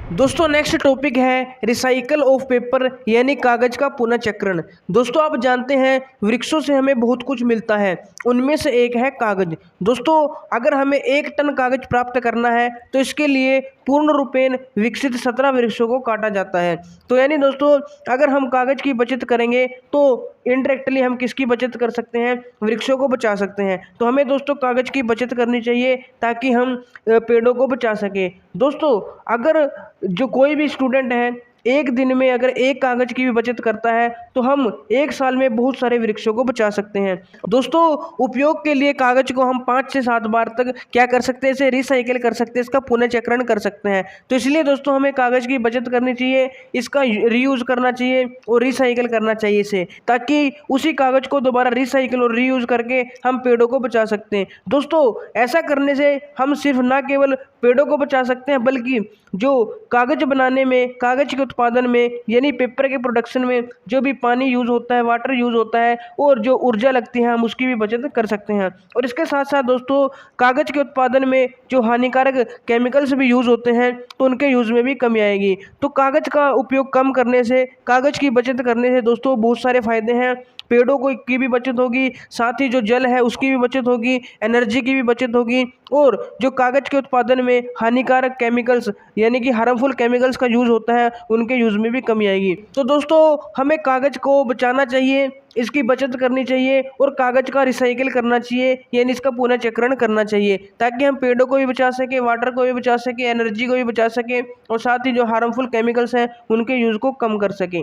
दोस्तों नेक्स्ट टॉपिक है रिसाइकल ऑफ पेपर, यानी कागज का पुनर्चक्रण। दोस्तों आप जानते हैं वृक्षों से हमें बहुत कुछ मिलता है, उनमें से एक है कागज। दोस्तों अगर हमें 1 टन कागज प्राप्त करना है तो इसके लिए पूर्ण रूपेण विकसित 17 वृक्षों को काटा जाता है। तो यानी दोस्तों अगर हम कागज की बचत करेंगे तो इनडायरेक्टली हम किसकी बचत कर सकते हैं, वृक्षों को बचा सकते हैं। तो हमें दोस्तों कागज की बचत करनी चाहिए ताकि हम पेड़ों को बचा सकें। दोस्तों अगर जो कोई भी स्टूडेंट है एक दिन में अगर 1 कागज की भी बचत करता है तो हम 1 साल में बहुत सारे वृक्षों को बचा सकते हैं। दोस्तों उपयोग के लिए कागज को हम 5 से 7 बार तक क्या कर सकते हैं, इसे रिसाइकिल कर सकते हैं, इसका पुनर्चक्रण कर सकते हैं। तो इसलिए दोस्तों हमें कागज की बचत करनी चाहिए, इसका रीयूज करना चाहिए और रिसाइकिल करना चाहिए इसे, ताकि उसी कागज को दोबारा रिसाइकिल और रीयूज करके हम पेड़ों को बचा सकते हैं। दोस्तों ऐसा करने से हम सिर्फ ना केवल पेड़ों को बचा सकते हैं, बल्कि जो कागज बनाने में, कागज के उत्पादन में, यानी पेपर के प्रोडक्शन में जो भी पानी यूज़ होता है, वाटर यूज़ होता है, और जो ऊर्जा लगती है हम उसकी भी बचत कर सकते हैं। और इसके साथ साथ दोस्तों कागज के उत्पादन में जो हानिकारक केमिकल्स भी यूज़ होते हैं तो उनके यूज़ में भी कमी आएगी। तो कागज का उपयोग कम करने से, कागज की बचत करने से दोस्तों बहुत सारे फायदे हैं। पेड़ों को की भी बचत होगी, साथ ही जो जल है उसकी भी बचत होगी, एनर्जी की भी बचत होगी, और जो कागज के उत्पादन में हानिकारक केमिकल्स यानी कि हार्मफुल केमिकल्स का यूज़ होता है उनके यूज़ में भी कमी आएगी। तो दोस्तों हमें कागज को बचाना चाहिए, इसकी बचत करनी चाहिए और कागज का रिसाइकिल करना चाहिए, यानी इसका पुनर्चक्रण करना चाहिए, ताकि हम पेड़ों को भी बचा सकें, वाटर को भी बचा सकें, एनर्जी को भी बचा सकें, और साथ ही जो हार्मफुल केमिकल्स हैं उनके यूज़ को कम कर सकें।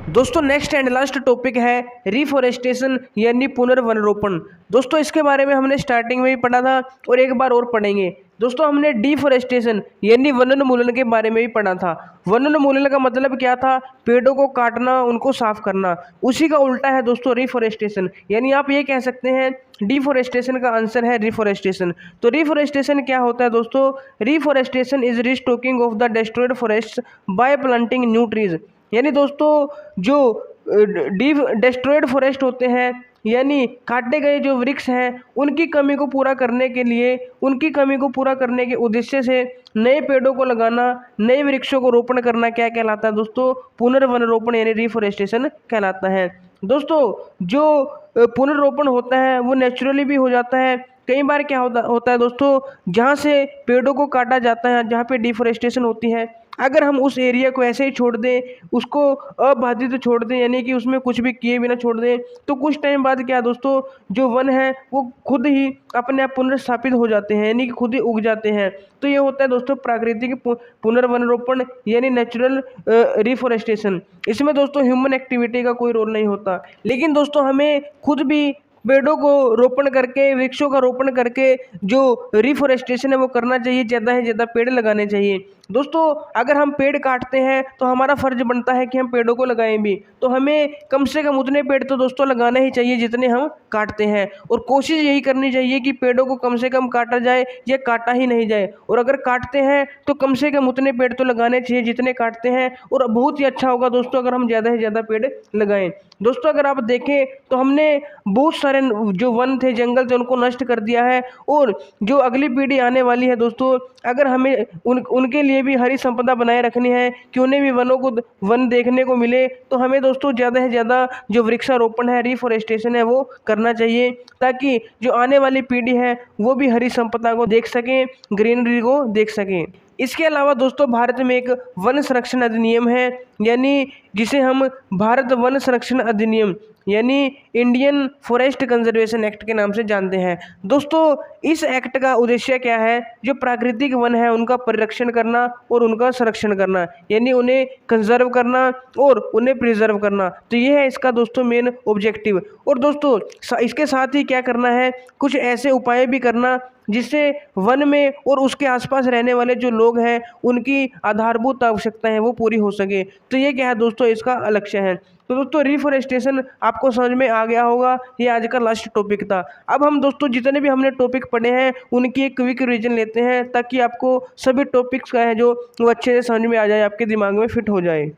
दोस्तों नेक्स्ट एंड लास्ट टॉपिक है रिफॉरेस्टेशन, यानी पुनर्वनरोपण। दोस्तों इसके बारे में हमने स्टार्टिंग में भी पढ़ा था और एक बार और पढ़ेंगे। दोस्तों हमने डिफॉरेस्टेशन यानी वनोन्मूलन के बारे में भी पढ़ा था। वनोन्मूलन का मतलब क्या था, पेड़ों को काटना, उनको साफ करना। उसी का उल्टा है दोस्तों रिफॉरेस्टेशन, यानी आप ये कह सकते हैं डिफॉरेस्टेशन का आंसर है रिफॉरेस्टेशन। तो रिफॉरेस्टेशन क्या होता है दोस्तों, reforestation is restocking of the destroyed forest by planting new trees. यानी दोस्तों जो डिस्ट्रॉयड फॉरेस्ट होते हैं, यानी काटे गए जो वृक्ष हैं, उनकी कमी को पूरा करने के लिए, उनकी कमी को पूरा करने के उद्देश्य से नए पेड़ों को लगाना, नए वृक्षों को रोपण करना क्या कहलाता है दोस्तों, पुनर्वनरोपण यानी रिफॉरेस्टेशन कहलाता है। दोस्तों जो पुनर्रोपण होता है वो नेचुरली भी हो जाता है। कई बार क्या होता है दोस्तों, जहाँ से पेड़ों को काटा जाता है, जहाँ पे डिफॉरेस्टेशन होती है, अगर हम उस एरिया को ऐसे ही छोड़ दें, उसको अबाधित छोड़ दें, यानी कि उसमें कुछ भी किए बिना छोड़ दें, तो कुछ टाइम बाद क्या दोस्तों जो वन है वो खुद ही अपने आप पुनर्स्थापित हो जाते हैं, यानी कि खुद ही उग जाते हैं। तो ये होता है दोस्तों प्राकृतिक पुनर्वनरोपण यानी नेचुरल रिफॉरेस्टेशन। इसमें दोस्तों ह्यूमन एक्टिविटी का कोई रोल नहीं होता, लेकिन दोस्तों हमें खुद भी पेड़ों को रोपण करके, वृक्षों का रोपण करके जो रिफॉरेस्टेशन है वो करना चाहिए, ज़्यादा से ज़्यादा पेड़ लगाने चाहिए। दोस्तों अगर हम पेड़ काटते हैं तो हमारा फर्ज बनता है कि हम पेड़ों को लगाएं भी, तो हमें कम से कम उतने पेड़ तो दोस्तों लगाने ही चाहिए जितने हम काटते हैं, और कोशिश यही करनी चाहिए कि पेड़ों को कम से कम काटा जाए या काटा ही नहीं जाए, और अगर काटते हैं तो कम से कम उतने पेड़ तो लगाने चाहिए जितने काटते हैं। और बहुत ही अच्छा होगा दोस्तों अगर हम ज़्यादा से ज़्यादा पेड़ लगाएं। दोस्तों अगर आप देखें तो हमने बहुत सारे जो वन थे, जंगल थे, उनको नष्ट कर दिया है, और जो अगली पीढ़ी आने वाली है दोस्तों, अगर हमें उनके लिए भी हरी संपदा बनाए रखनी है कि उन्हें भी वन देखने को मिले, तो हमें दोस्तों ज़्यादा से ज़्यादा जो वृक्षारोपण है, रिफॉरेस्टेशन है, वो करना चाहिए, ताकि जो आने वाली पीढ़ी है वो भी हरी संपदा को देख सकें, ग्रीनरी को देख सकें। इसके अलावा दोस्तों भारत में एक वन संरक्षण अधिनियम है, यानी जिसे हम भारत वन संरक्षण अधिनियम यानी इंडियन फॉरेस्ट कंजर्वेशन एक्ट के नाम से जानते हैं। दोस्तों इस एक्ट का उद्देश्य क्या है? जो प्राकृतिक वन है उनका परिरक्षण करना और उनका संरक्षण करना, यानी उन्हें कंजर्व करना और उन्हें प्रिजर्व करना। तो ये है इसका दोस्तों मेन ऑब्जेक्टिव। और दोस्तों इसके साथ ही क्या करना है, कुछ ऐसे उपाय भी करना जिससे वन में और उसके आसपास रहने वाले जो लोग हैं उनकी आधारभूत आवश्यकताएं वो पूरी हो सके। तो ये क्या है दोस्तों, इसका लक्ष्य है। तो दोस्तों रिफॉरेस्टेशन आपको समझ में आ गया होगा, ये आज का लास्ट टॉपिक था। अब हम दोस्तों जितने भी हमने टॉपिक पढ़े हैं उनकी एक क्विक रिवीजन लेते हैं, ताकि आपको सभी टॉपिक्स का है जो वो अच्छे से समझ में आ जाए, आपके दिमाग में फिट हो जाए।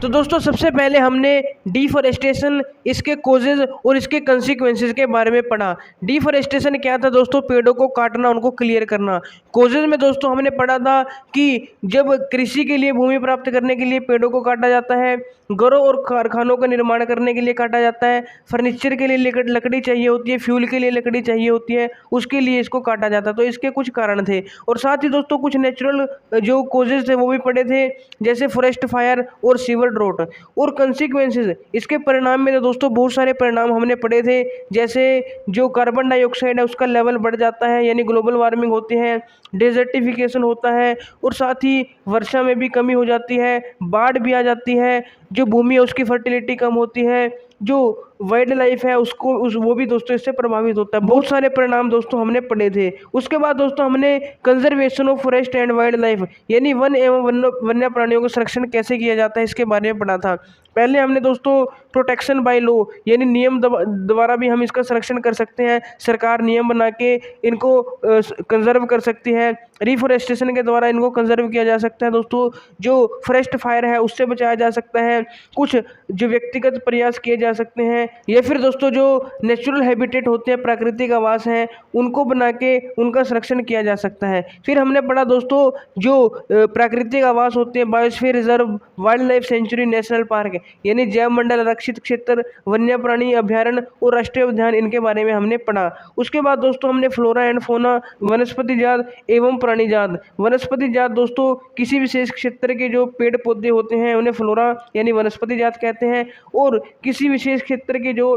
तो दोस्तों सबसे पहले हमने डिफॉरेस्टेशन, इसके कोजेज और इसके कंसिक्वेंसेस के बारे में पढ़ा। डिफॉरेस्टेशन क्या था दोस्तों? पेड़ों को काटना, उनको क्लियर करना। कोजेज में दोस्तों हमने पढ़ा था कि जब कृषि के लिए भूमि प्राप्त करने के लिए पेड़ों को काटा जाता है, घरों और कारखानों का निर्माण करने के लिए काटा जाता है, फर्नीचर के लिए लकड़ी चाहिए होती है, फ्यूल के लिए लकड़ी चाहिए होती है, उसके लिए इसको काटा जाता है। तो इसके कुछ कारण थे। और साथ ही दोस्तों कुछ नेचुरल जो कोजेज थे वो भी पढ़े थे, जैसे फॉरेस्ट फायर और सीवर ड्रॉट। और कंसिक्वेंसेस, इसके परिणाम में तो दोस्तों बहुत सारे परिणाम हमने पढ़े थे, जैसे जो कार्बन डाइऑक्साइड है उसका लेवल बढ़ जाता है, यानी ग्लोबल वार्मिंग होती है, डेजर्टिफिकेशन होता है, और साथ ही वर्षा में भी कमी हो जाती है, बाढ़ भी आ जाती है, जो भूमि है उसकी फर्टिलिटी कम होती है, जो वाइल्ड लाइफ है वो भी दोस्तों इससे प्रभावित होता है। बहुत सारे परिणाम दोस्तों हमने पढ़े थे। उसके बाद दोस्तों हमने conservation of forest and wild life, यानी वन एवं वन्य प्राणियों का संरक्षण कैसे किया जाता है इसके बारे में पढ़ा था। पहले हमने दोस्तों प्रोटेक्शन बाय लॉ, यानी नियम द्वारा भी हम इसका संरक्षण कर सकते हैं, सरकार नियम बना के इनको कंजर्व कर सकती है। रिफॉरेस्टेशन के द्वारा इनको कंजर्व किया जा सकता है दोस्तों। जो फॉरेस्ट फायर है उससे बचाया जा सकता है। कुछ जो व्यक्तिगत प्रयास किए जा सकते हैं, या फिर दोस्तों जो नेचुरल हैबिटेट होते हैं, प्राकृतिक आवास हैं, उनको बना के उनका संरक्षण किया जा सकता है। फिर हमने पढ़ा दोस्तों जो प्राकृतिक आवास होते हैं, biosphere reserve, wild life century, national park, यानी जैव मंडल, आरक्षित क्षेत्र, वन्य प्राणी अभ्यारण्य और राष्ट्रीय उद्यान, इनके बारे में हमने पढ़ा। उसके बाद दोस्तों हमने फ्लोरा एंड फौना, वनस्पति जात एवं प्राणी जात। वनस्पति जात दोस्तों किसी विशेष क्षेत्र के जो पेड़ पौधे होते हैं उन्हें फ्लोरा यानी वनस्पति जात कहते हैं, और किसी विशेष क्षेत्र के जो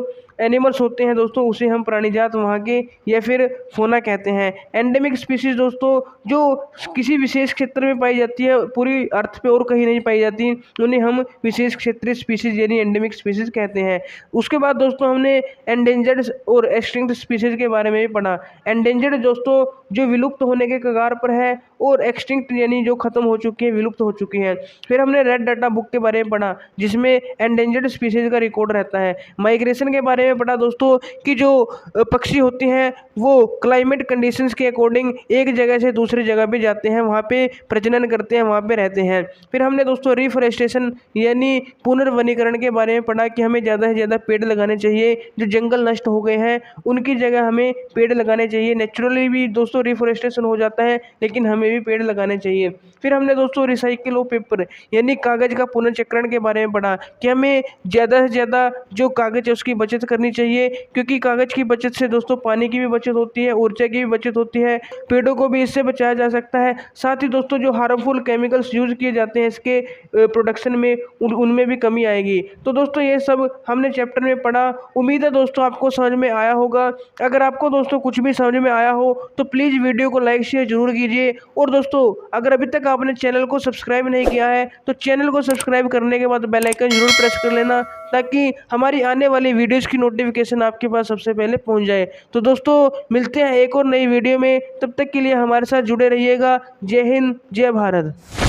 एनिमल्स होते हैं दोस्तों उसे हम प्राणी जात वहाँ के या फिर फोना कहते हैं। एंडेमिक स्पीशीज दोस्तों जो किसी विशेष क्षेत्र में पाई जाती है, पूरी अर्थ पे और कहीं नहीं पाई जाती, उन्हें हम विशेष क्षेत्रीय स्पीशीज यानी एंडेमिक स्पीशीज कहते हैं। उसके बाद दोस्तों हमने एंडेंजर्ड और एक्सटिंक्ट स्पीशीज के बारे में भी पढ़ा। एंडेंजर्ड दोस्तों जो विलुप्त होने के कगार पर है, और एक्सटिंक्ट यानी जो खत्म हो चुकी है, विलुप्त हो चुकी हैं। फिर हमने रेड डाटा बुक के बारे में पढ़ा, जिसमें एंडेंजर्ड स्पीशीज का रिकॉर्ड रहता है। माइग्रेशन के बारे में पढ़ा दोस्तों कि जो पक्षी होती हैं वो क्लाइमेट कंडीशंस के अकॉर्डिंग एक जगह से दूसरी जगह पे जाते हैं, वहाँ पे प्रजनन करते हैं, वहाँ पे रहते हैं। फिर हमने दोस्तों रिफॉरेस्टेशन यानी पुनर्वनीकरण के बारे में पढ़ा कि हमें ज़्यादा से ज़्यादा पेड़ लगाने चाहिए, जो जंगल नष्ट हो गए हैं उनकी जगह हमें पेड़ लगाने चाहिए। नेचुरली भी दोस्तों रिफॉरेस्टेशन हो जाता है, लेकिन हमें भी पेड़ लगाने चाहिए। फिर हमने दोस्तों रिसाइकिल ऑफ पेपर यानी कागज़ का पुनर्चक्रण के बारे में पढ़ा कि हमें ज़्यादा से ज़्यादा जो कागज़ है उसकी बचत करनी चाहिए, क्योंकि कागज़ की बचत से दोस्तों पानी की भी बचत होती है, ऊर्जा की भी बचत होती है, पेड़ों को भी इससे बचाया जा सकता है। साथ ही दोस्तों जो हार्मफुल केमिकल्स यूज़ किए जाते हैं इसके प्रोडक्शन में, उनमें भी कमी आएगी। तो दोस्तों ये सब हमने चैप्टर में पढ़ा। उम्मीद है दोस्तों आपको समझ में आया होगा। अगर आपको दोस्तों कुछ भी समझ में आया हो तो प्लीज़ वीडियो को लाइक शेयर जरूर कीजिए। और दोस्तों अगर अभी तक आपने चैनल को सब्सक्राइब नहीं किया है तो चैनल को सब्सक्राइब करने के बाद बेल आइकन जरूर प्रेस कर लेना, ताकि हमारी आने वाली वीडियोज़ की नोटिफिकेशन आपके पास सबसे पहले पहुंच जाए। तो दोस्तों मिलते हैं एक और नई वीडियो में, तब तक के लिए हमारे साथ जुड़े रहिएगा। जय हिंद, जय भारत।